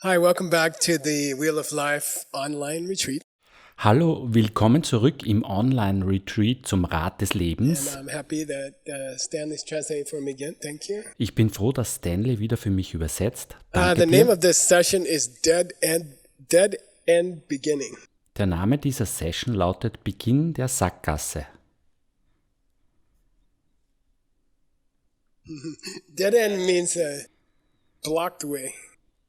Hi, welcome back to the Wheel of Life online retreat. Hallo, willkommen zurück im Online-Retreat zum Rat des And Lebens. I'm happy that Stanley's translating for me again. Thank you. Ich bin froh, dass Stanley wieder für mich übersetzt. The Danke name dir. of this session is Dead End Beginning. Der Name dieser Session lautet Beginn der Sackgasse. Dead end means blocked way.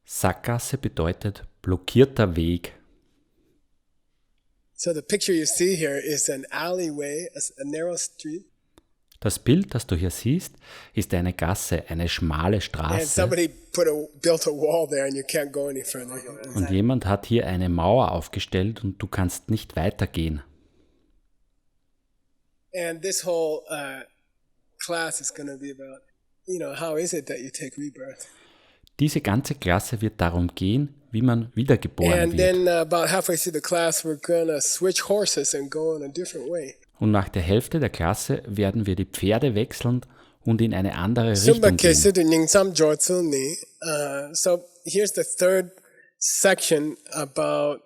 Sackgasse bedeutet blockierter Weg. So the picture you see here is an alleyway, a narrow street, Das Bild, das du hier siehst, ist eine Gasse, eine schmale and Straße. somebody built a wall there, and you can't go any further. Und jemand hat hier eine Mauer aufgestellt und du kannst nicht weitergehen. And this whole class is going to be about, how is it that you take rebirth? Diese ganze Klasse wird darum gehen, wie man wiedergeboren And wird. then about halfway through the class, we're going to switch horses and go in a different way. Und nach der Hälfte der Klasse werden wir die Pferde wechseln und in eine andere Sumba Richtung gehen. Kesu Nying Sam Jortsu Ni. So here's the third section about,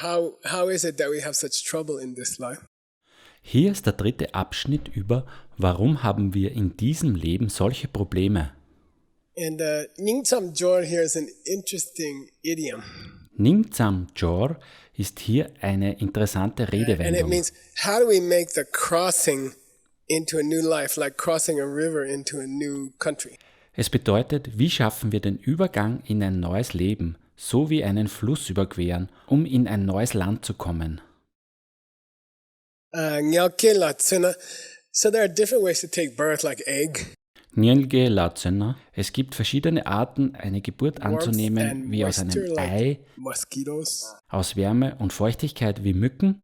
how is it that we have such trouble in this life? Hier ist der dritte Abschnitt über, warum haben wir in diesem Leben solche Probleme. And Nying Sam Jor here is an interesting idiom. Ningzam Jor ist hier eine interessante And it Redewendung. means, how do we make the crossing into a new life, like crossing a river into a new country? Es bedeutet, wie schaffen wir den Übergang in ein neues Leben, so wie einen Fluss überqueren, um in ein neues Land zu kommen. Nyalke Latsuna. So there are different ways to take birth, like egg. Nyelge Latsena. Es gibt verschiedene Arten, eine Geburt Warmth anzunehmen, and wie aus moisture, einem like Ei, mosquitoes. aus Wärme und Feuchtigkeit wie Mücken,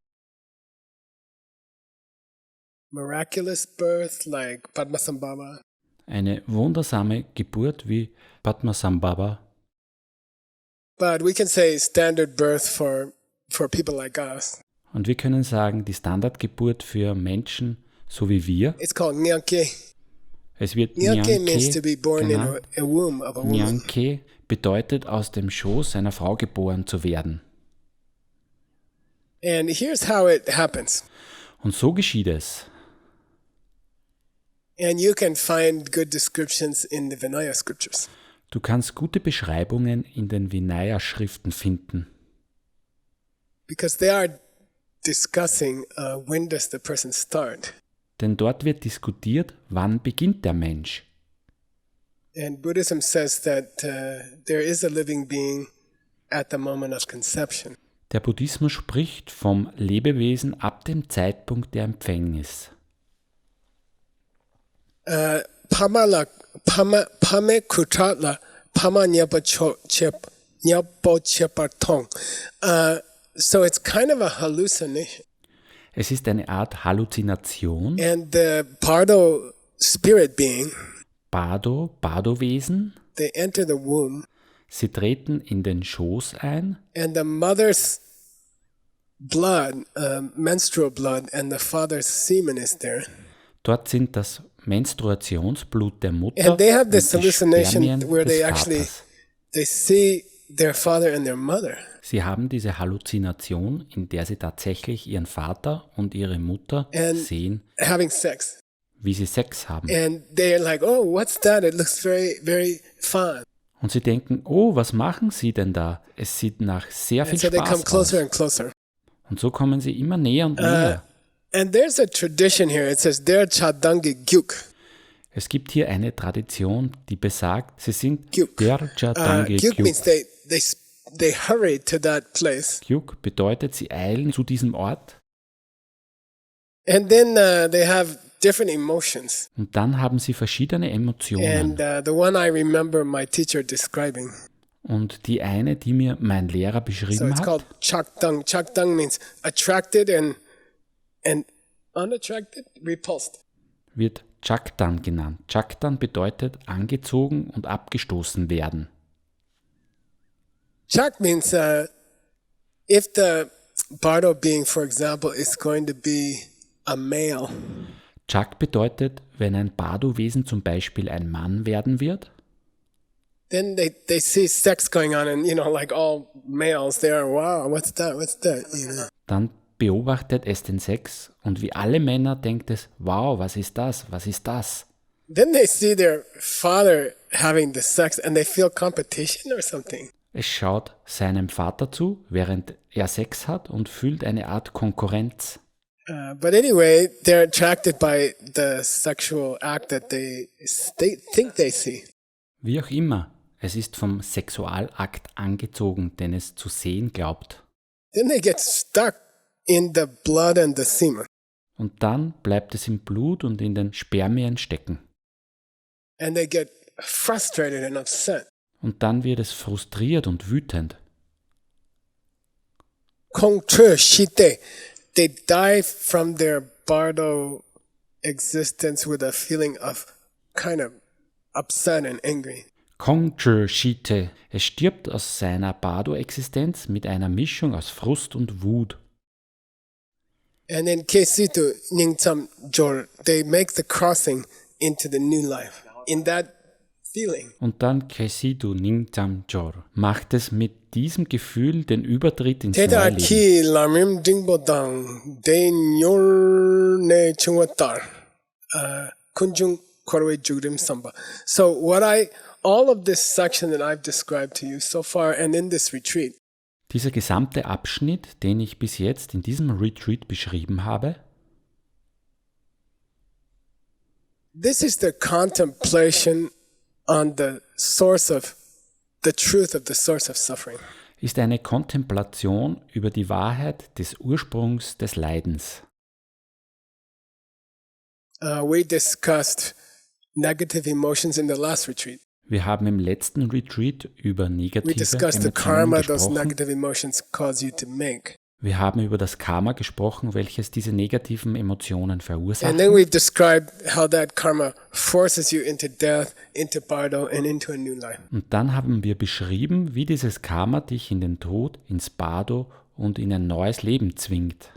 Miraculous birth, like Padmasambhava. eine wundersame Geburt wie Padmasambhava. But we can say standard birth for people like us. Und wir können sagen, die Standardgeburt für Menschen so wie wir, It's called Nyalke. es wird Nyalke means to Nyanke be born in genannt. a womb of a woman. Nyanke bedeutet, aus dem Schoß einer Frau geboren zu werden. And here's how it happens. Und so geschieht es. And you can find good descriptions in the Vinaya scriptures. Du kannst gute Beschreibungen in den Vinaya-Schriften finden, Because they are discussing when does the person start. denn dort wird diskutiert, wann beginnt der Mensch. And Buddhism says that there is a living being at the moment of conception. Der Buddhismus spricht vom Lebewesen ab dem Zeitpunkt der Empfängnis. Pame kutatla pama nyapo chepartong. So it's kind of a hallucination. Es ist eine Art Halluzination. And the Bardo spirit being, Badowesen, they enter the womb, sie treten in den Schoß ein and the mother's blood, menstrual blood, and the father's semen is there. Dort sind das Menstruationsblut der Mutter And they have und this die hallucination Spermien where they des actually Vaters. they see their father and their mother. Sie haben diese Halluzination, in der sie tatsächlich ihren Vater und ihre Mutter And- sehen, Having sex. wie sie Sex haben. And they're like, oh, what's that? It looks very, very fun. Und sie denken, oh, was machen sie denn da? Es sieht nach sehr viel And so they come Spaß closer aus. and closer. Und so kommen sie immer näher und näher. And there's a tradition here. It says, der chadangi gyuk. Es gibt hier eine Tradition, die besagt, sie sind Gyuk. Derjadange Gyuk means Gyuk. they hurry to that place. Gyuk bedeutet, sie eilen zu diesem Ort And then they have different emotions. und dann haben sie verschiedene Emotionen. And the one I remember my teacher describing. Und die eine, die mir mein Lehrer So beschrieben it's hat, called chakdang. Chakdang means attracted and unattracted, repulsed. wird Chaktan genannt. Chaktan bedeutet angezogen und abgestoßen werden. Chak means if the Bardo being, for example, is going to be a male, Chak bedeutet, wenn ein Bardo-Wesen zum Beispiel ein Mann werden wird, Then they see sex going on and, like all males, they are, wow, what's that, Dann beobachtet es den Sex und wie alle Männer denkt es, wow, was ist das, was ist das? Then they see their father having the sex and they feel competition or something. Es schaut seinem Vater zu, während er Sex hat und fühlt eine Art Konkurrenz. But anyway, they're attracted by the sexual act that they think they see. Wie auch immer, es ist vom Sexualakt angezogen, den es zu sehen glaubt. Then they get stuck in the blood and the semen. Und dann bleibt es im Blut und in den Spermien stecken. And they get frustrated and upset. Und dann wird es frustriert und wütend. They die from their bardo existence with a feeling of kind of upset and angry. Kongzhe Shite, es stirbt aus seiner Bardo-Existenz mit einer Mischung aus Frust und Wut. And then Kesitu Ningtam Jor, they make the crossing into the new life. In that feeling. Und dann Kesitu Ningtam Jor macht es mit diesem Gefühl den Übertritt ins neue Teta Leben. ki lamrim dingbodang de nyor ne chungwatar kunjung korwe jugrim samba. So all of this section that I've described to you so far and in this retreat. Dieser gesamte Abschnitt, den ich bis jetzt in diesem Retreat beschrieben habe, this is the contemplation on the truth of the source of suffering. ist eine Kontemplation über die Wahrheit des Ursprungs des Leidens. We discussed negative emotions in the last retreat. Wir haben im letzten Retreat über We negative discussed the Emotionen karma those gesprochen. negative emotions cause you to make. Wir haben über das Karma gesprochen, welches diese negativen Emotionen And then verursachen. we've described how that karma forces you into death, into bardo, and into a new life. Und dann haben wir beschrieben, wie dieses Karma dich in den Tod, ins Bardo und in ein neues Leben zwingt.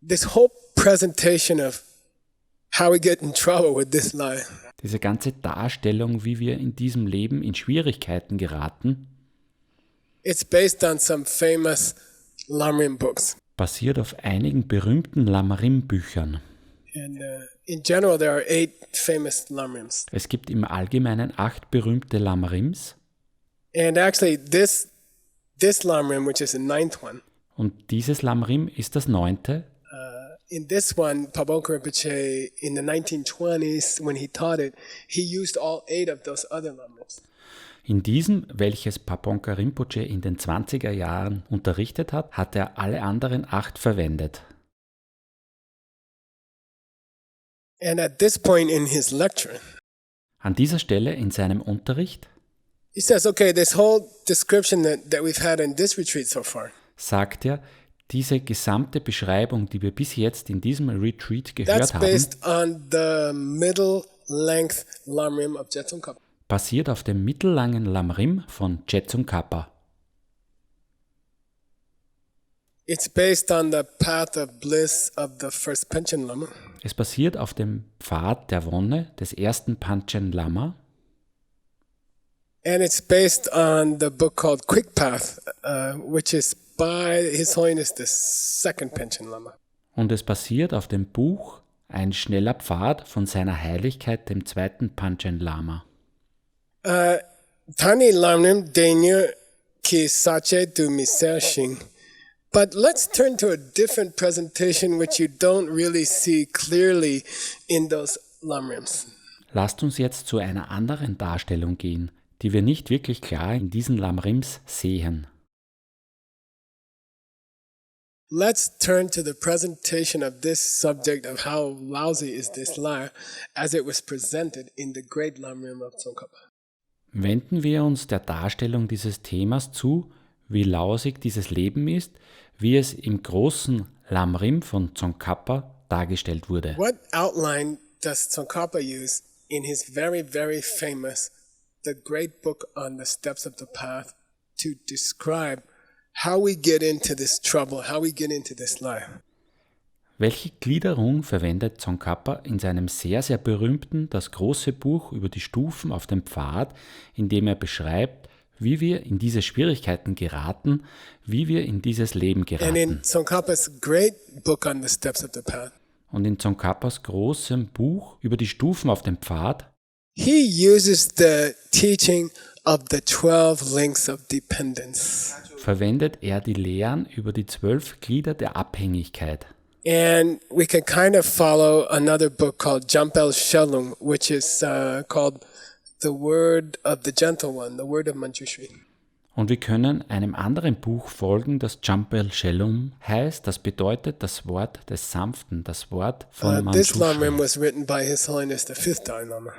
This whole presentation of how we get in trouble with this life Diese ganze Darstellung, wie wir in diesem Leben in Schwierigkeiten geraten, it's based on some famous Lamrim books. basiert auf einigen berühmten Lamrim-Büchern. And in general, there are 8 famous Lamrims. Es gibt im Allgemeinen 8 berühmte Lamrims And actually, this Lamrim, which is the 9th one, und dieses Lamrim ist das 9. in this one, Pabonka Rinpoche, in the 1920s, when he taught it, he used all 8 of those other Lamrims. In diesem, welches Pabonka Rinpoche in den 20er Jahren unterrichtet hat, hat er alle anderen 8 verwendet. And at this point in his lecture, An dieser Stelle in seinem Unterricht he says, okay, this whole description that we've had in this retreat so far, sagt er, diese gesamte Beschreibung, die wir bis jetzt in diesem Retreat that's gehört haben, based on the middle length Lamrim of Jetsun Kapa. basiert auf dem mittellangen Lamrim von Jetsun Kappa. It's based on the path of bliss of the first Panchen Lama. Es basiert auf dem Pfad der Wonne des ersten Panchen Lama And it's based on the book called Quick Path, which is by His Holiness the second Panchen Lama. und es basiert auf dem Buch Ein schneller Pfad von seiner Heiligkeit dem zweiten Panchen Lama. Tani Lamrim Denya Ki Sache Du Misershing. But let's turn to a different presentation which you don't really see clearly in those Lamrims. Lasst uns jetzt zu einer anderen Darstellung gehen, die wir nicht wirklich klar in diesen Lamrims sehen. Let's turn to the presentation of this subject of how lousy is this life as it was presented in the great Lamrim of Tsongkhapa. Wenden wir uns der Darstellung dieses Themas zu, wie lausig dieses Leben ist, wie es im großen Lamrim von Tsongkhapa dargestellt wurde. What outline does Tsongkhapa use in his very, very famous The Great Book on the Steps of the Path to describe how we get into this trouble, how we get into this life? Welche Gliederung verwendet Tsongkhapa in seinem sehr, sehr berühmten Das große Buch über die Stufen auf dem Pfad, in dem er beschreibt, wie wir in diese Schwierigkeiten geraten, wie wir in dieses Leben And in geraten. Tsongkhapa's great book on the steps of the path, Und in Tsongkhapas großem Buch über die Stufen auf dem Pfad he uses the teaching of the 12 links of dependence. verwendet er die Lehren über die 12 Glieder der Abhängigkeit. And we can kind of follow another book called Jampel Shelung, which is called The Word of the Gentle One, The Word of Manjushri. Und wir können einem anderen Buch folgen, das Jampel Shelum heißt. Das bedeutet das Wort des Sanften, das Wort von This Lamrim Manjushri. was written by His Holiness the Fifth Dalai Lama.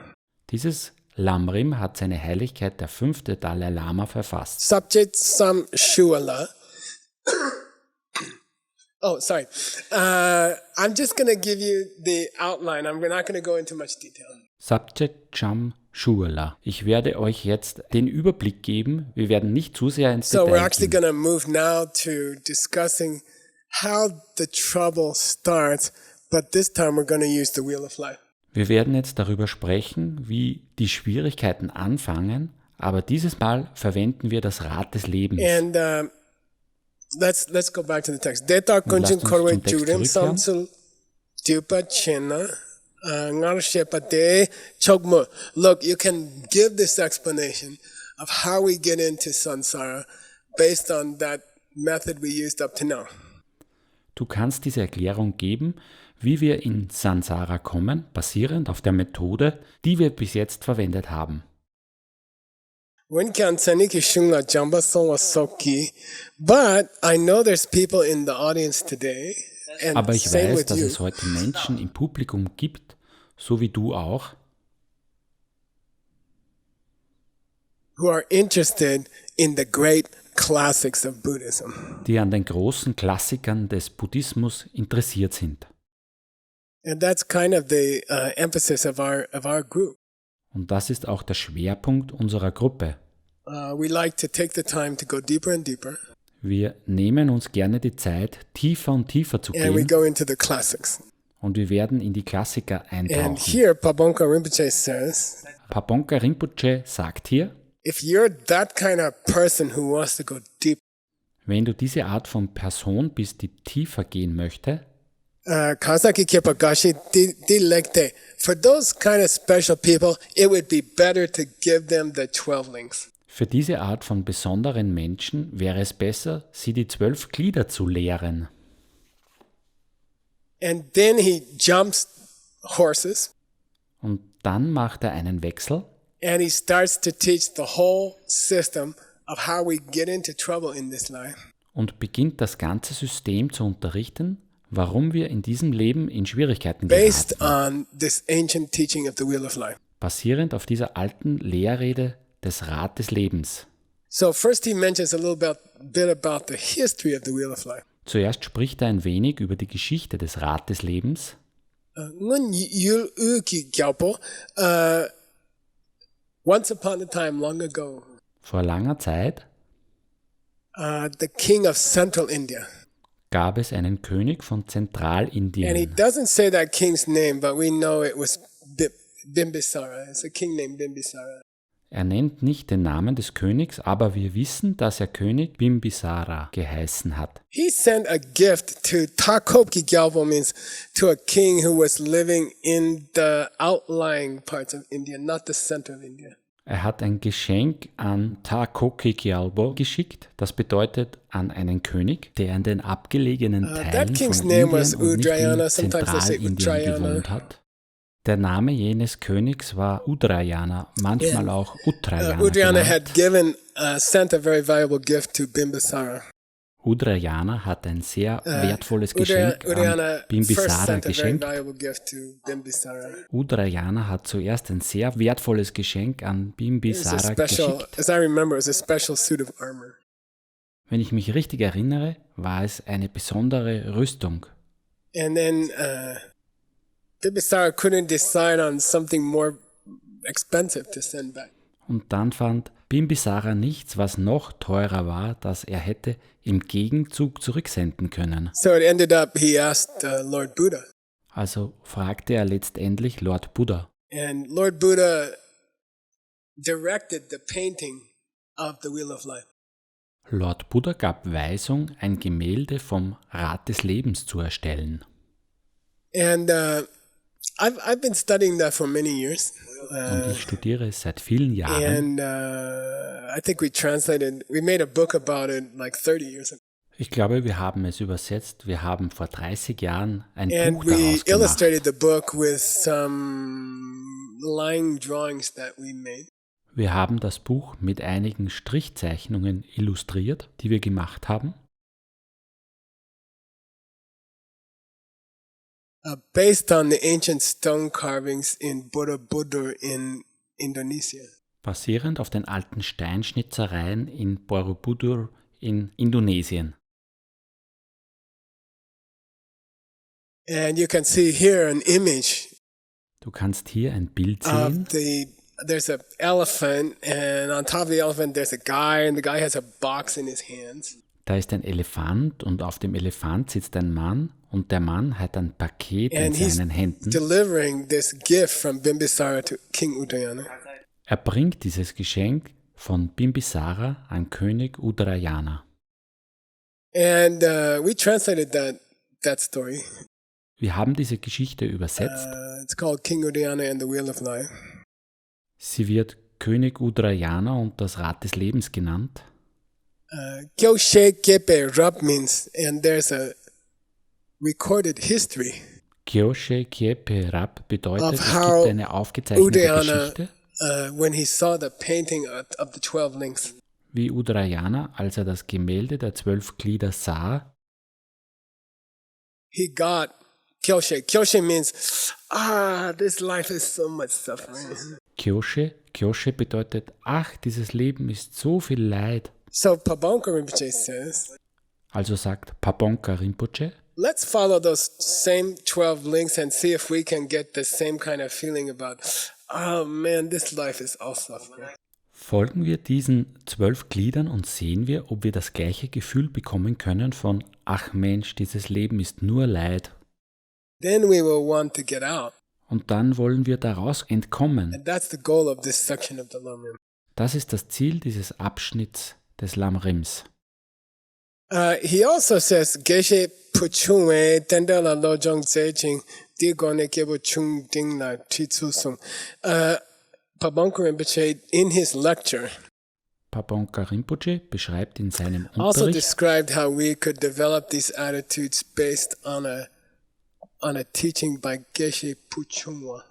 Dieses Lamrim hat seine Heiligkeit der 5. Dalai Lama verfasst. Subject Sam Shuala. Oh, sorry. I'm just going to give you the outline. We're not going to go into much detail. Subject Jam Shuala. Ich werde euch jetzt den Überblick geben. Wir werden nicht zu sehr ins So we're Detail actually gehen. going to move now to discussing how the trouble starts, but this time we're going to use the Wheel of Life. Wir werden jetzt darüber sprechen, wie die Schwierigkeiten anfangen, aber dieses Mal verwenden wir das Rad des Lebens. And let's go back to the text. Detar Und lasst kunjin uns korwe zum Text jurim zurückkehren. samsul dupa chena ngarshepa chogmo. Look, you can give this explanation of how we get into samsara based on that method we used up to now. Du kannst diese Erklärung geben, wie wir in Sansara kommen, basierend auf der Methode, die wir bis jetzt verwendet haben. When Kansaniki Shungla Jamba Songwa Soki, but I know there's people in the audience today, and Aber ich same weiß, with dass you, es heute Menschen im Publikum gibt, so wie du auch, who are interested in the great classics of Buddhism. die an den großen Klassikern des Buddhismus interessiert sind. And that's kind of the emphasis of our group. Und das ist auch der Schwerpunkt unserer Gruppe. We like to take the time to go deeper and deeper, Wir nehmen uns gerne die Zeit, tiefer und tiefer zu and we gehen, go into the classics. und wir werden in die Klassiker And eintauchen. here, Pabonka Rinpoche says, Pabonka Rinpoche sagt hier, if you're that kind of person who wants to go deep, wenn du diese Art von Person bist, die tiefer gehen möchte, Kansaki Kipagashi di lekte. For those kind of special people, it would be better to give them the 12 links. für diese Art von besonderen Menschen wäre es besser, sie die 12 Glieder zu lehren. And then he jumps horses Und dann macht er einen Wechsel and he starts to teach the whole system of how we get into trouble in this life. und beginnt das ganze System zu unterrichten, warum wir in diesem Leben in Schwierigkeiten Based geraten, on this ancient teaching of the Wheel of Life. basierend auf dieser alten Lehrrede des Rad des Lebens. So first he mentions a little bit about the history of the Wheel of Life. Zuerst spricht er ein wenig über die Geschichte des Rad des Lebens. Ngun yul uki gyalpo, once upon a time long ago, Vor langer Zeit the king of central India. gab es einen König von And he Zentralindien. doesn't say that king's name, but we know it was Bimbisara. It's a king named Bimbisara. Er nennt nicht den Namen des Königs, aber wir wissen, dass er König Bimbisara geheißen hat. He sent a gift to Takopki Gyalpo, means to a king who was living in the outlying parts of India, not the center of India. Er hat ein Geschenk an Takoki Gyalpo geschickt, das bedeutet an einen König, der in den abgelegenen that Teilen king's von name Indien was und nicht Udrayana. in Sometimes they say Zentralindien Udrayana. gewohnt hat. Der Name jenes Königs war Udrayana, manchmal auch Utrayana Udrayana genannt. had sent a very valuable gift to Bimbisara. Udrayana hat ein sehr wertvolles Geschenk Udrayana an first Bimbisara sent a very geschenkt. valuable gift to Bimbisara. Udrayana hat zuerst ein sehr wertvolles Geschenk an It was a Bimbisara special, geschickt. as I remember, it was a special suit of armor. Wenn ich mich richtig erinnere, war es eine besondere Rüstung. And then Bimbisara couldn't decide on something more expensive to send back. Und dann fand Bimbisara nichts, was noch teurer war, das er hätte im Gegenzug zurücksenden können. So it ended up, he asked Lord Buddha. Also fragte er letztendlich Lord Buddha. And Lord Buddha directed the painting of the Wheel of Life. Lord Buddha gab Weisung, ein Gemälde vom Rad des Lebens zu erstellen. And I've been studying that for many years. Und ich studiere es seit vielen Jahren. And I think we made a book about it like 30 years ago. Ich glaube, wir haben es übersetzt. Wir haben vor 30 Jahren ein And Buch we daraus illustrated gemacht. the book with some line drawings that we made. Wir haben das Buch mit einigen Strichzeichnungen illustriert, die wir gemacht haben, Based on the ancient stone carvings in Borobudur in Indonesia. basierend auf den alten Steinschnitzereien in Borobudur in Indonesien. And you can see here an image Du kannst hier ein Bild of sehen. there's an elephant, and on top of the elephant there's a guy, and the guy has a box in his hands. Da ist ein Elefant und auf dem Elefant sitzt ein Mann und der Mann hat ein Paket in And he's seinen Händen. delivering this gift from Bimbisara to King Udayana. Er bringt dieses Geschenk von Bimbisara an König Udrayana. And we translated that story. Wir haben diese Geschichte übersetzt. It's called King Udayana and the Wheel of Life. Sie wird König Udrayana und das Rad des Lebens genannt. Kyoshe Kepe Rab means, and there's a recorded history Kyoshe Kiepe Rab bedeutet, of es gibt how eine aufgezeichnete Udayana, Geschichte, when he saw the painting of the 12 links, wie Udrayana, als er das Gemälde der 12 Glieder sah, he got Kyoshe. Kyoshe means, this life is so much suffering. Kyoshe bedeutet, ach, dieses Leben ist so viel Leid. So Pabonka Rinpoche says, Also sagt Pabonka Rinpoche, let's follow those same 12 links and see if we can get the same kind of feeling about, oh man, this life is all suffering. folgen wir diesen 12 Gliedern und sehen wir, ob wir das gleiche Gefühl bekommen können von, ach Mensch, dieses Leben ist nur Leid. Then we will want to get out. Und dann wollen wir daraus entkommen. And that's the goal of this section of the Lamrim. Das ist das Ziel dieses Abschnitts des Lamrims. He also says, Geshe Puchunwe Tendela Lojong Zejing Digone Kebo Chung Dingna Chitsusung. Pabonka Rinpoche, in his lecture, Pabonka Rinpoche beschreibt in seinem also Unterricht, described how we could develop these attitudes based on a teaching by Geshe Puchungwa.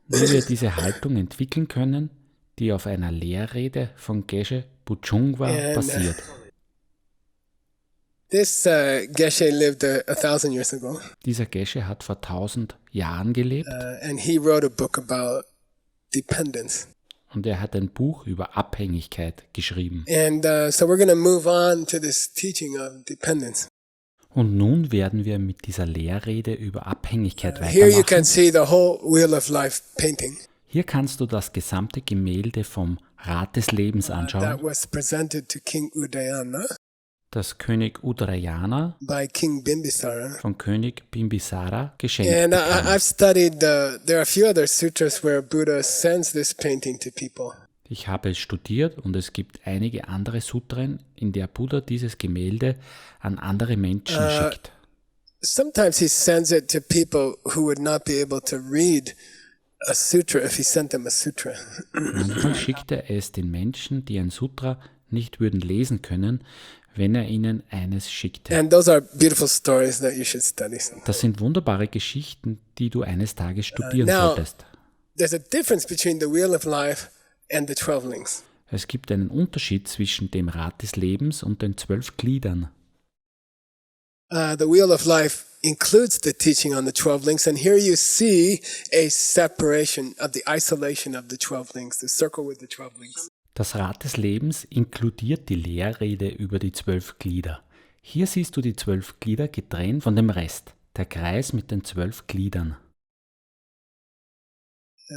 wie wir diese Haltung entwickeln können, die auf einer Lehrrede von Geshe Puchungwa basiert. This Geshe lived 1,000 years ago, Dieser Geshe hat vor 1000 Jahren gelebt and he wrote a book about dependence. und er hat ein Buch über Abhängigkeit geschrieben. And so we're going to move on to this teaching of dependence. Und nun werden wir mit dieser Lehrrede über Abhängigkeit Here you can weitermachen. see the whole Wheel of Life painting Hier kannst du das gesamte Gemälde vom Rad des Lebens that anschauen, was presented to King Udayana das König Udrayana by King Bimbisara. von König Bimbisara geschenkt And bekam. I've studied, there are a few other sutras where Buddha sends this painting to people. Ich habe es studiert und es gibt einige andere Sutren, in der Buddha dieses Gemälde an andere Menschen schickt. Sometimes he sends it to people who would not be able to read a sutra if he sent them a sutra. Manchmal schickt er es den Menschen, die ein Sutra nicht würden lesen können, wenn er ihnen eines schickte. And those are beautiful stories that you should study sometime. Das sind wunderbare Geschichten, die du eines Tages studieren now- solltest. There's a difference between the Wheel of Life and the 12 links. Es gibt einen Unterschied zwischen dem Rad des Lebens und den 12 Gliedern. The Wheel of Life includes the teaching on the 12 links, and here you see a separation of the isolation of the 12 links, the circle with the 12 links. Das Rad des Lebens inkludiert die Lehrrede über die 12 Glieder. Hier siehst du die 12 Glieder getrennt von dem Rest, der Kreis mit den 12 Gliedern.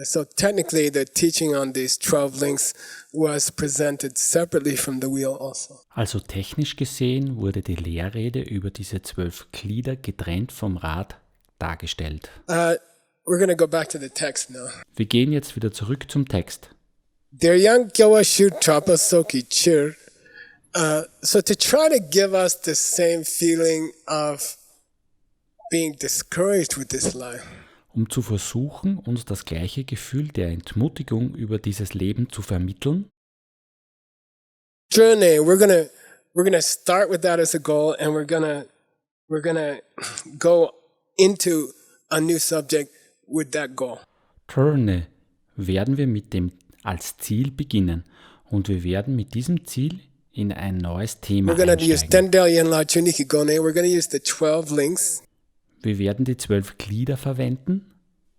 So technically, the teaching on these 12 links was presented separately from the wheel also. Also technisch gesehen wurde die Lehrrede über diese 12 Glieder getrennt vom Rad dargestellt. We're going to go back to the text now. Wir gehen jetzt wieder zurück zum Text. Deryang Gyawa Shu Trapa Soki Chir. So to try to give us the same feeling of being discouraged with this life. Um zu versuchen, uns das gleiche Gefühl der Entmutigung über dieses Leben zu vermitteln, Journey, we're gonna start with that as a goal, and we're gonna go into a new subject with that goal. Turne, werden wir mit dem als Ziel beginnen und wir werden mit diesem Ziel in ein neues Thema We're gonna use einsteigen. Tendel Yenla Chuniki Gone. We're gonna use the 12 links. Wir werden die 12 Glieder verwenden,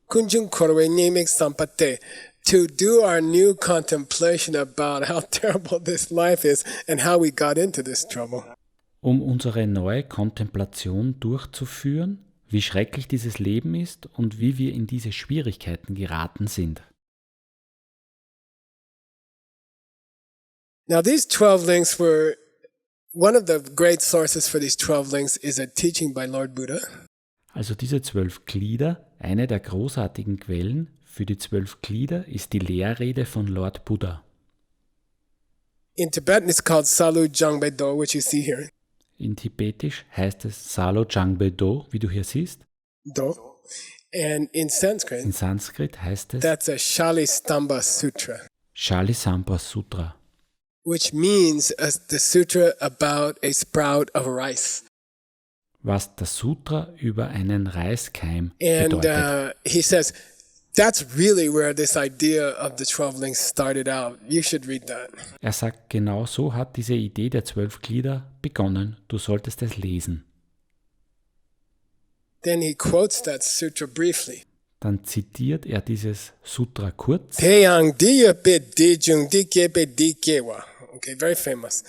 Kunjung Korwe Nyemik Sampate, to do our new contemplation about how terrible this life is and how we got into this trouble. um unsere neue Kontemplation durchzuführen, wie schrecklich dieses Leben ist und wie wir in diese Schwierigkeiten geraten sind. Now, these 12 links were one of the great sources for these 12 links is a teaching by Lord Buddha. Also diese 12 Glieder, eine der großartigen Quellen für die 12 Glieder ist die Lehrrede von Lord Buddha. In Tibetan, it's called Salu Jangbe Do, which you see here. In Tibetisch heißt es Salo Jangbe Do, wie du hier siehst. Do. And in In Sanskrit, Sanskrit heißt es that's a Shali Stamba Sutra, Shalisambha Sutra, which means the sutra about a sprout of rice. was das Sutra über einen Reiskeim And bedeutet. he says, that's really where this idea of the 12 links started out. You should read that. Er sagt, genau so hat diese Idee der 12 Glieder begonnen. Du solltest es lesen. Then he quotes that sutra briefly. Dann zitiert er dieses Sutra kurz. Peyang diyape dijung dikepe dikewa. Okay, very famous.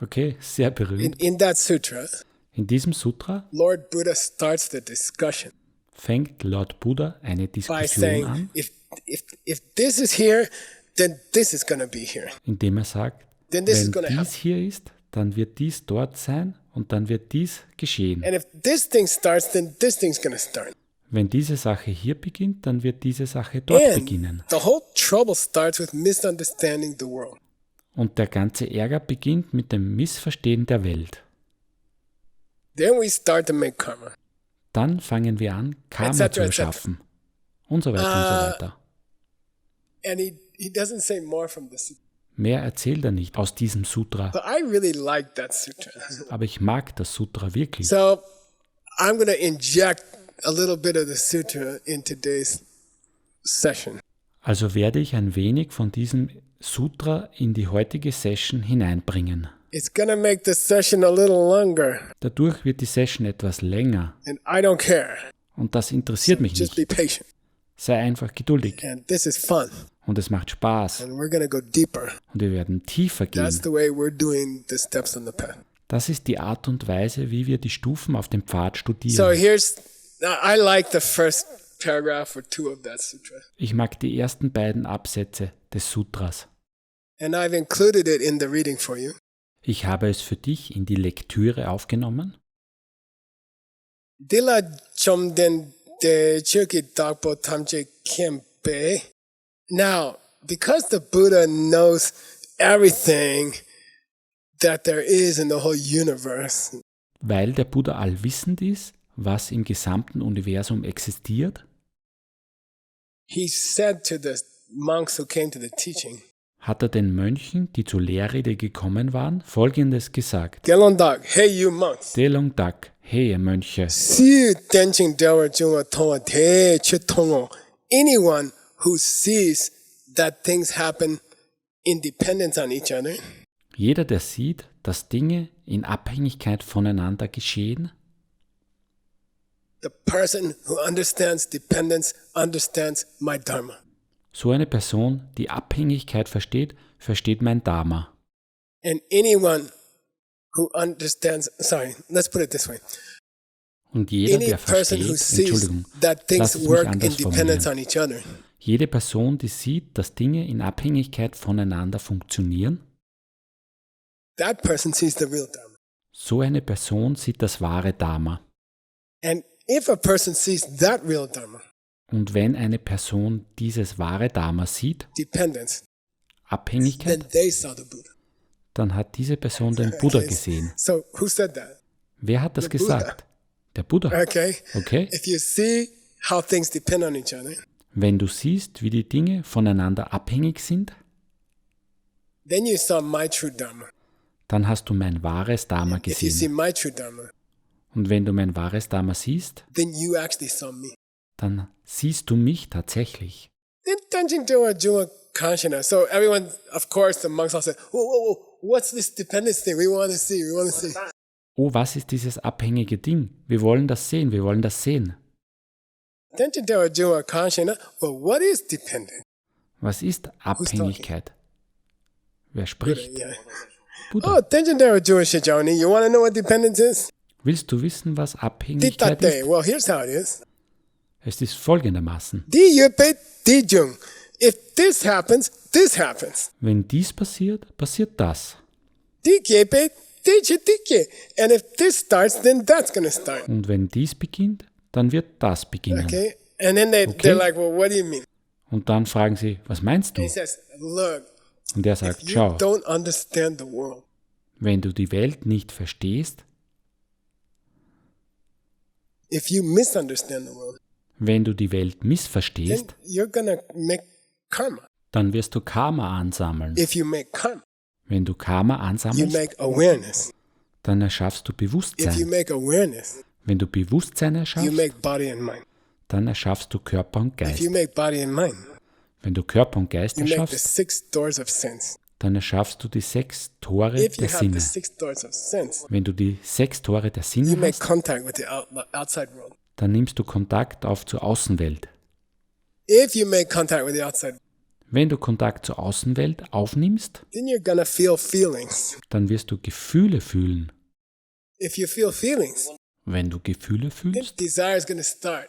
Okay, sehr berühmt. In that sutra, In diesem Sutra Lord Buddha starts the discussion fängt Lord Buddha eine by Diskussion saying, an, if this is here, then this is going to be here. indem er sagt, Then this is wenn gonna dies happen. hier ist, dann wird dies dort sein und dann wird dies geschehen. And if this thing starts, then this thing's going to start. Wenn diese Sache hier beginnt, dann wird diese Sache dort And beginnen. the whole trouble starts with misunderstanding the world. Und der ganze Ärger beginnt mit dem Missverstehen der Welt. Then we start to make karma. Dann fangen wir an, Karma Etc., zu etc. erschaffen. Und so weiter und so weiter. And he doesn't say more from the sutra. Mehr erzählt er nicht aus diesem Sutra. But I really like that sutra. Aber ich mag das Sutra wirklich. So I'm going to inject a little bit of the sutra in today's session. Also werde ich ein wenig von diesem Sutra in die heutige Session hineinbringen. It's going to make the session a little longer, Dadurch wird die Session etwas länger. and I don't care. Und das interessiert mich Just be nicht. patient. Sei einfach geduldig. And this is fun, Und es macht Spaß. and we're going to go deeper. Und wir werden tiefer That's gehen. the way we're doing the steps on the path. Das ist die Art und Weise, wie wir die Stufen auf dem Pfad So studieren. I like the first paragraph or two of that sutra. Ich mag die ersten beiden Absätze des Sutras. And I've included it in the reading for you. Ich habe es für dich in die Lektüre aufgenommen. Dila chomden de chuki dakpo tamche kempe. Now, because the Buddha knows everything that there is in the whole universe, Weil der Buddha allwissend ist, was im gesamten Universum existiert, he said to the monks who came to the teaching, hat er den Mönchen, die zur Lehrrede gekommen waren, Folgendes gesagt. Gelondak, hey you monks, Delong Dak, hey Mönche, si tenching dewa junga tonga te chitongo. Anyone who sees that things happen in dependence on each other, jeder, der sieht, dass Dinge in Abhängigkeit voneinander geschehen, the person who understands dependence understands my dharma. so eine Person, die Abhängigkeit versteht, versteht mein Dharma. And anyone who understands, let's put it this way. Und jeder, Any der person who versteht, sees Entschuldigung, that lass things es mich work anders in dependence formulieren. on each other, Jede Person, die sieht, dass Dinge in Abhängigkeit voneinander funktionieren, that person sees the real Dharma. so eine Person sieht das wahre Dharma. And if a person sees that real Dharma, Und wenn eine Person dieses wahre Dharma sieht, dependence, Abhängigkeit, then they saw the Buddha. dann hat diese Person den Buddha gesehen. So who said that? Wer hat das The Buddha. gesagt? Der Buddha. Okay. Okay? If you see how things depend on each other, Wenn du siehst, wie die Dinge voneinander abhängig sind, then you saw my true Dharma. dann hast du mein wahres Dharma If you see gesehen. my true Dharma, Und wenn du mein wahres Dharma siehst, then you actually saw me. dann siehst du mich tatsächlich. Then Tanjin Dewa Juma Kanshana. So everyone, of course, the monks all said, whoa, what's this dependence thing? We want to see. Oh, was ist dieses abhängige Ding? Wir wollen das sehen, wir wollen das sehen. Tanjin Dewa Juma Kanshana. Well, what is dependent? Was ist Abhängigkeit? Wer spricht? Yeah. Buddha. Oh, Tanjin Dewa Juma Shijani. You want to know what dependence is? Willst du wissen, was Abhängigkeit Titate. ist? Well, here's how it is. Es ist folgendermaßen. Di yupe di jung. If this happens, this happens. Wenn dies passiert, passiert das. Di kepe di chitike. And if this starts, then that's going to start. Und wenn dies beginnt, dann wird das beginnen. Okay? And then they're like, well, what do you mean? Und dann fragen sie, was meinst du? He says, look, Und er if sagt, you schau, don't understand the world, wenn du die Welt nicht verstehst, if you misunderstand the world, wenn du die Welt then missverstehst, you're going to make karma. dann wirst du Karma ansammeln. If you make karma, Wenn du Karma you ansammelst, make awareness. dann erschaffst du If you Bewusstsein. make awareness, Wenn du Bewusstsein you erschaffst, make body and mind. dann erschaffst du Körper und If Geist. you make body and mind, Wenn du Körper und Geist you make the erschaffst, 6 doors of sense. dann erschaffst du die 6 Tore If you der have Sinne. the 6 doors of sense, Wenn du die 6 Tore der you Sinne make hast, contact with the outside world. dann nimmst du Kontakt auf zur Außenwelt. If you make contact with the outside, Wenn du Kontakt zur Außenwelt aufnimmst, then you're going to feel feelings. dann wirst du Gefühle fühlen. If you feel feelings, Wenn du Gefühle then fühlst, desire is going to start.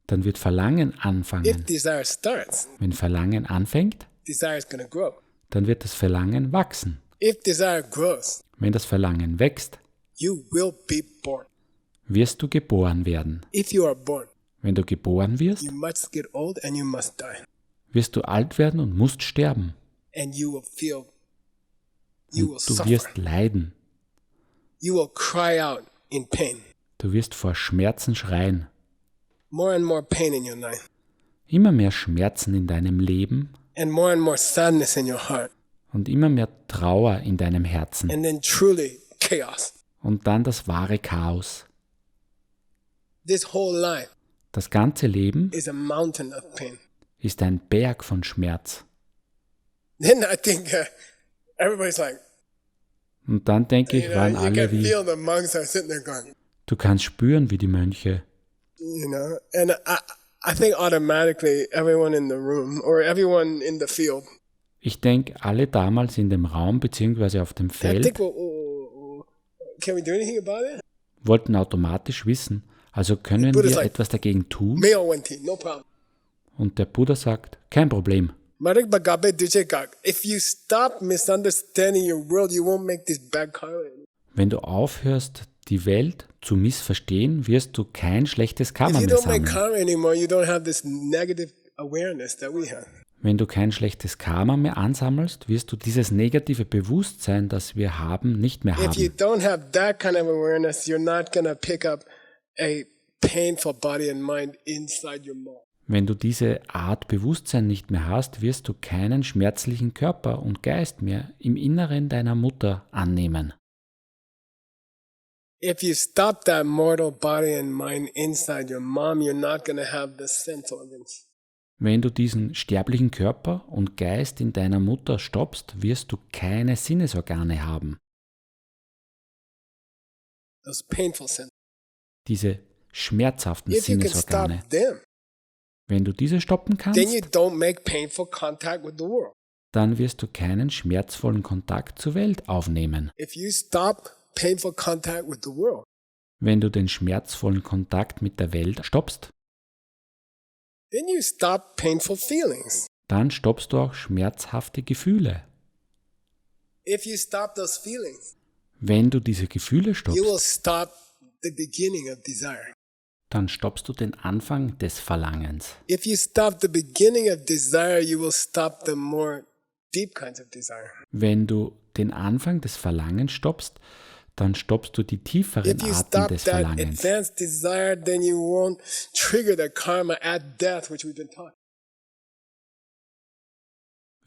dann wird Verlangen If anfangen. desire starts, Wenn Verlangen anfängt, desire is going to grow. dann wird das Verlangen wachsen. If desire grows, Wenn das Verlangen wächst, you will be born. wirst du geboren werden. If you are born, Wenn du geboren wirst, you must get old and you must die. wirst du alt werden und musst sterben. And you will feel, you will Und du suffer. wirst leiden. You will cry out in pain. Du wirst vor Schmerzen schreien. More and more pain in your life. Immer mehr Schmerzen in deinem Leben And more sadness in your heart. und immer mehr Trauer in deinem Herzen. And then truly chaos. Und dann das wahre Chaos. This whole life Das ganze Leben is a mountain of pain. ist ein Berg von Schmerz. Then I think everybody's like, Und dann denke ich, waren you alle can wie, feel the monks are sitting there going, du kannst spüren, wie die Mönche. and I think automatically everyone in the room or everyone in the field, Ich denke, alle damals in dem Raum bzw. auf dem I Feld think, well, can we do anything about it? wollten automatisch wissen, also können Buddha's wir like, etwas dagegen tun? Meo Wenti, no problem. Und der Buddha sagt, kein Problem. Marik Bagabe Duchekak, if you stop misunderstanding your world, you won't make this bad karma. Wenn du aufhörst, die Welt zu missverstehen, wirst du kein schlechtes If Karma you mehr don't make sammeln. karma anymore, you don't have this negative awareness that we have. Wenn du kein schlechtes Karma mehr ansammelst, wirst du dieses negative Bewusstsein, das wir haben, nicht mehr If you haben. don't have that kind of awareness, you're not going to pick up a painful body and mind inside your mouth. Wenn du diese Art Bewusstsein nicht mehr hast, wirst du keinen schmerzlichen Körper und Geist mehr im Inneren deiner Mutter annehmen. If you stop that mortal body and mind inside your mom, you're not going to have the sense organs. Wenn du diesen sterblichen Körper und Geist in deiner Mutter stoppst, wirst du keine Sinnesorgane haben. Those painful sense. Diese schmerzhaften If you can Sinnesorgane. stop them, Wenn du diese stoppen then you kannst, don't make painful contact with the world. dann wirst du keinen schmerzvollen Kontakt zur Welt aufnehmen. If you stop painful contact with the world, Wenn du den schmerzvollen Kontakt mit der Welt stoppst, then you stop painful feelings. dann stoppst du auch schmerzhafte Gefühle. If you stop those feelings, Wenn du diese Gefühle you will stoppst, stop the beginning of desire. dann stoppst du den Anfang des Verlangens. If you stop the beginning of desire, you will stop the more deep kinds of desire. Wenn du den Anfang des Verlangens stoppst, dann stoppst du die tieferen If you Arten stop des that Verlangens. advanced desire, then you won't trigger the karma at death, which we've been taught.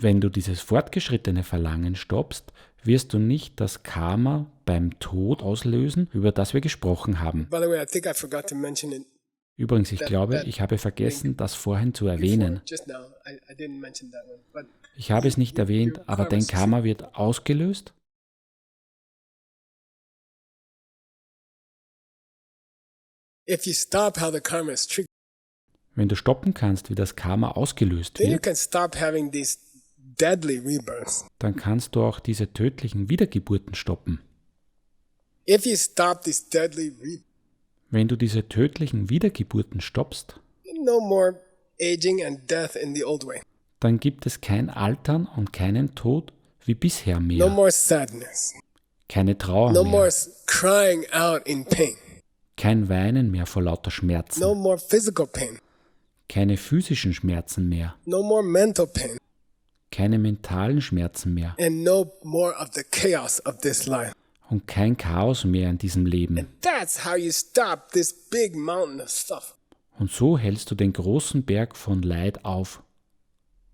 Wenn du dieses fortgeschrittene Verlangen stoppst, wirst du nicht das Karma beim Tod auslösen, über das wir gesprochen haben. By the way, I think I forgot to mention it Übrigens, ich glaube, ich habe vergessen, das vorhin zu erwähnen. just now. I didn't mention that one. But Ich habe es nicht erwähnt, aber dein Karma wird ausgelöst. if you stop how the karma is triggered, Wenn du stoppen kannst, wie das Karma ausgelöst then you wird, can stop having these deadly rebirths. dann kannst du auch diese tödlichen Wiedergeburten stoppen. If you stop these deadly rebirths, Wenn du diese tödlichen Wiedergeburten stoppst, no more aging and death in the old way. dann gibt es kein Altern und keinen Tod wie bisher No mehr. more sadness. Keine Trauer No more mehr, crying out in pain. kein Weinen mehr vor lauter Schmerzen, No more physical pain. keine physischen Schmerzen mehr, No more mental pain. keine mentalen Schmerzen mehr And no more of the chaos of this life. und kein Chaos mehr in diesem Leben. That's how you stop this big mountain of stuff. Und so hältst du den großen Berg von Leid auf.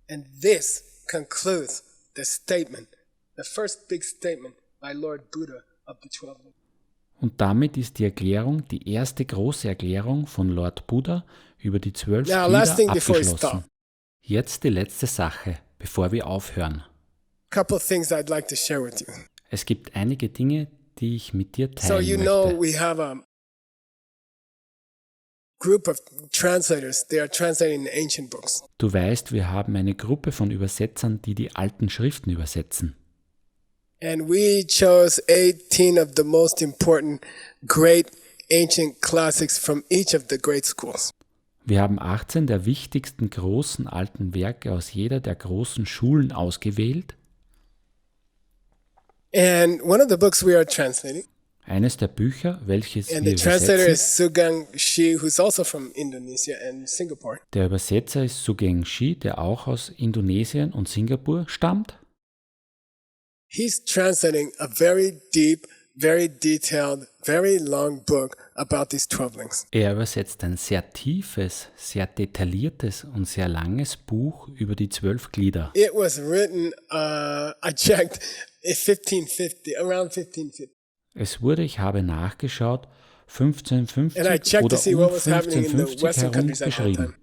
And this concludes the statement, the first big statement by Lord Buddha of the 12 Links. Und damit ist die Erklärung, die erste große Erklärung von Lord Buddha über die 12 Now, last Glieder thing before we abgeschlossen. Jetzt die letzte Sache, bevor wir aufhören. Couple of things I'd like to share with you. Es gibt einige Dinge, die ich mit dir So teilen you know möchte. we have a group of translators. They are translating the ancient books. Du weißt, wir haben eine Gruppe von Übersetzern, die die alten Schriften übersetzen. And we chose 18 of the most important great ancient classics from each of the great schools. Wir haben 18 der wichtigsten großen alten Werke aus jeder der großen Schulen ausgewählt. And one of the books we are translating, Eines der Bücher, welches and wir the translator übersetzen, is Sugang Shi, who's also from Indonesia and Singapore. der Übersetzer ist Sugeng Shi, der auch aus Indonesien und Singapur stammt. He's translating a very deep, very detailed, very long book about these 12 links. Er übersetzt ein sehr tiefes, sehr detailliertes und sehr langes Buch über die 12 Glieder. It was written, I checked, in 1550, around 1550. Es wurde, ich habe nachgeschaut, And I 1550 checked to oder see um what was happening in the 1550 Western herum countries at that geschrieben. time.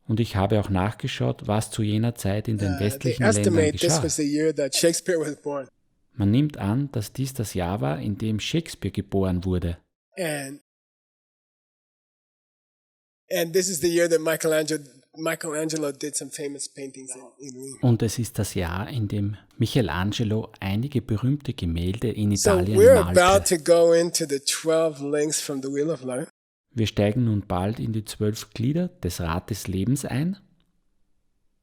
Und ich habe auch nachgeschaut, was zu jener Zeit in den They westlichen Ländern estimate this geschah. was the year that Shakespeare was born. Man nimmt an, dass dies das Jahr war, in dem Shakespeare geboren wurde. And this is the year that Michelangelo did some famous paintings in Rome. Und es ist das Jahr, in dem Michelangelo einige berühmte Gemälde in So Italien we're about malte. to go into the 12 links from the Wheel of Life. Wir steigen nun bald in die 12 Glieder des Rad des Lebens ein.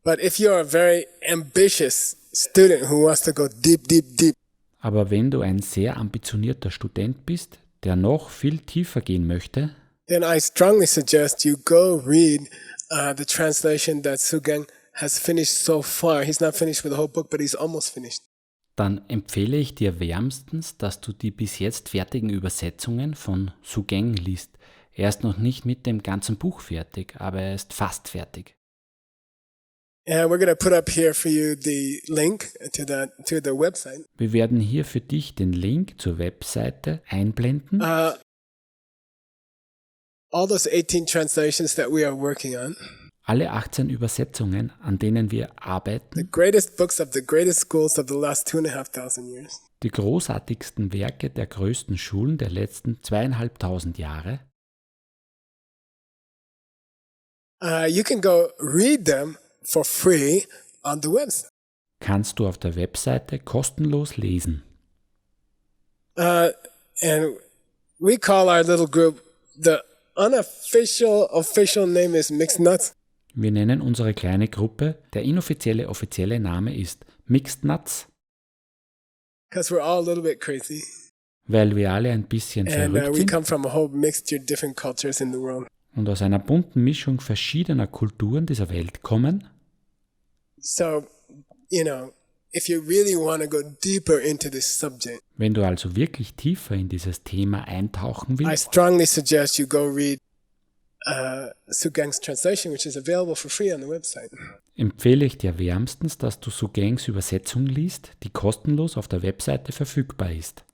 But if you're a very ambitious student who wants to go deep, deep, deep, Aber wenn du ein sehr ambitionierter Student bist, der noch viel tiefer gehen möchte, then I strongly suggest you go read the translation that Sugeng has finished so far. He's not finished with the whole book, but he's almost finished. dann empfehle ich dir wärmstens, dass du die bis jetzt fertigen Übersetzungen von Sugeng liest. Er ist noch nicht mit dem ganzen Buch fertig, aber er ist fast fertig. And we're going to put up here for you the link to the website. Wir werden hier für dich den Link zur Webseite einblenden. All those 18 translations that we are working on, Alle 18 Übersetzungen, an denen wir the arbeiten, greatest books of the greatest schools of the last 2,500 years. die großartigsten Werke der größten Schulen der letzten 2500 Jahre, You can go read them for free on the website. kannst du auf der Webseite kostenlos lesen. And We call our little group, the official name is Mixed Nuts. Wir nennen unsere kleine Gruppe, der inoffizielle offizielle Name ist Mixed Nuts, Because we're all a little bit crazy. weil wir alle ein bisschen And verrückt we sind come from a whole mixture of different cultures in the world. und aus einer bunten Mischung verschiedener Kulturen dieser Welt kommen. So, if you really want to go deeper into this subject, Wenn du also wirklich tiefer in dieses Thema eintauchen I willst, strongly suggest you go read Sugang's translation, which is available for free on the website. empfehle ich dir wärmstens, dass du Sugangs Übersetzung liest, die kostenlos auf der Webseite verfügbar ist.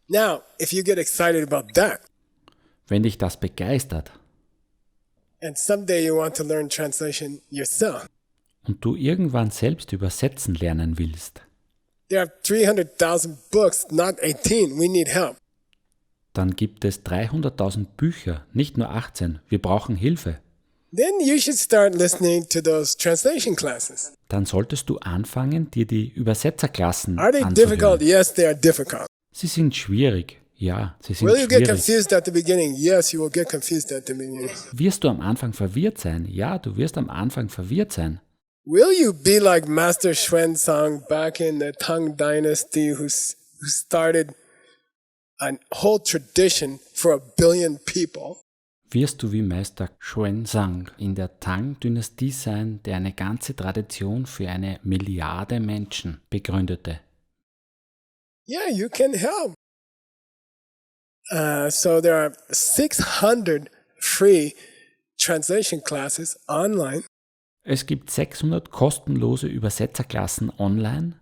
Now, if you get excited about that, Wenn dich das begeistert and someday you want to learn translation yourself, und du irgendwann selbst übersetzen lernen willst, there are 300,000 books, not 18. We need help. dann gibt es 300.000 Bücher, nicht nur 18. Wir brauchen Hilfe. Then you should start listening to those translation classes. Dann solltest du anfangen, dir die Übersetzerklassen Are they difficult? anzuhören. Yes, they are difficult. Sie sind schwierig. Ja, sie sind Will you get schwierig. confused at the beginning? Yes, you will get confused at the beginning. Wirst du am Anfang verwirrt sein? Ja, du wirst am Anfang verwirrt sein. Will you be like Master Xuanzang back in the Tang Dynasty who started a whole tradition for 1 billion people? Wirst du wie Meister Xuanzang in der Tang-Dynastie sein, der eine ganze Tradition für 1 Milliarde Menschen begründete? Yeah, you can help. So there are 600 free translation classes online. Es gibt 600 kostenlose Übersetzerklassen online.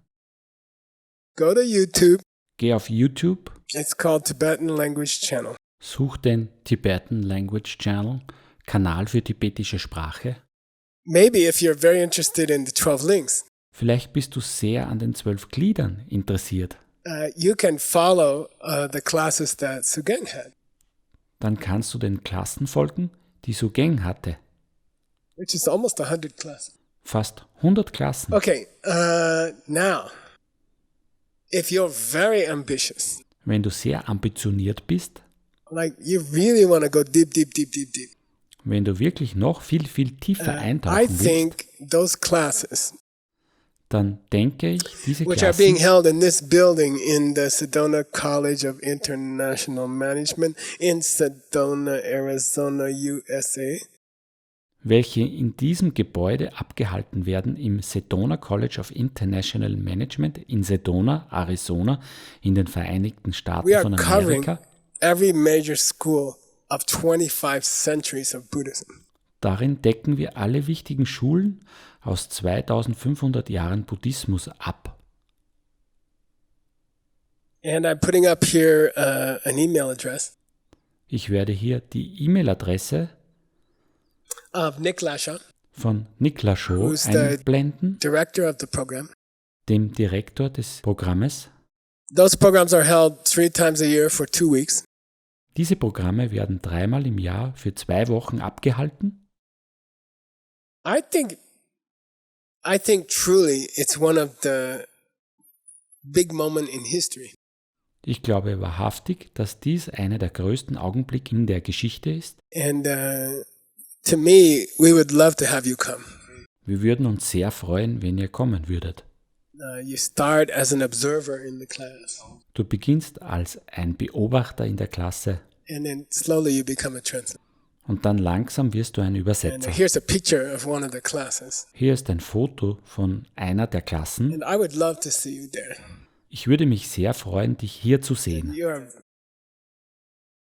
Go to YouTube. Geh auf YouTube, It's called Tibetan Language Channel. such den Tibetan Language Channel, Kanal für tibetische Sprache. Maybe if you're very interested in the 12 links, Vielleicht bist du sehr an den 12 Gliedern interessiert. you can follow the classes that Sugang had, Dann kannst du den Klassen folgen, die Sugeng hatte. which is almost 100 classes. Fast 100 Klassen. Okay, now, if you're very ambitious, Wenn du sehr ambitioniert bist, like you really want to go deep, wenn du wirklich noch viel tiefer I eintauchen willst, think those classes, dann denke ich, diese which are being Klassen, held in this building in the Sedona College of International Management in Sedona, Arizona, USA, welche in diesem Gebäude abgehalten werden im Sedona College of International Management in Sedona, Arizona, in den Vereinigten Staaten we are von covering Amerika. every major school of 25 centuries of Buddhism. Darin decken wir alle wichtigen Schulen aus 2500 Jahren Buddhismus ab. And I'm putting up here an email address Ich werde hier die E-Mail-Adresse of Nick Lasha, von Nick Laschaud Who's the- einblenden, director of the program. dem Direktor des Programmes. Those programs are held 3 times a year for 2 weeks. Diese Programme werden 3-mal im Jahr für 2 Wochen abgehalten. I think truly it's one of the big moments in history. Ich glaube wahrhaftig, dass dies einer der größten Augenblicke in der Geschichte ist. And to me, we would love to have you come. Wir würden uns sehr freuen, wenn ihr kommen würdet. You start as an observer in the class, Du beginnst als ein Beobachter in der Klasse and then slowly you become a translator. und dann langsam wirst du ein And Übersetzer. here's a picture of one of the classes. Hier ist ein Foto von einer der Klassen. And I would love to see you there. Ich würde mich sehr freuen, dich hier zu sehen. You are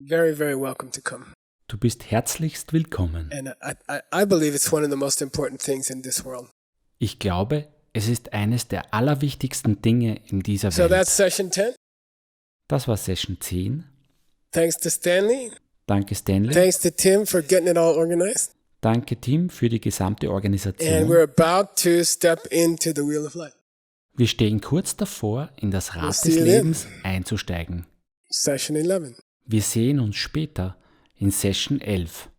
very, very welcome to come. Du bist herzlichst willkommen. And I believe it's one of the most important things in this world. Ich glaube, es ist eines der allerwichtigsten Dinge in dieser So Welt. that's session 10. Das war Session 10. Thanks to Stanley. Danke Stanley. Thanks to Tim for getting it all organized. Danke Tim für die gesamte And Organisation. we're about to step into the Wheel of Life. Wir stehen kurz davor, in das Rad see des you then. Lebens einzusteigen. Session 11. Wir sehen uns später in Session 11.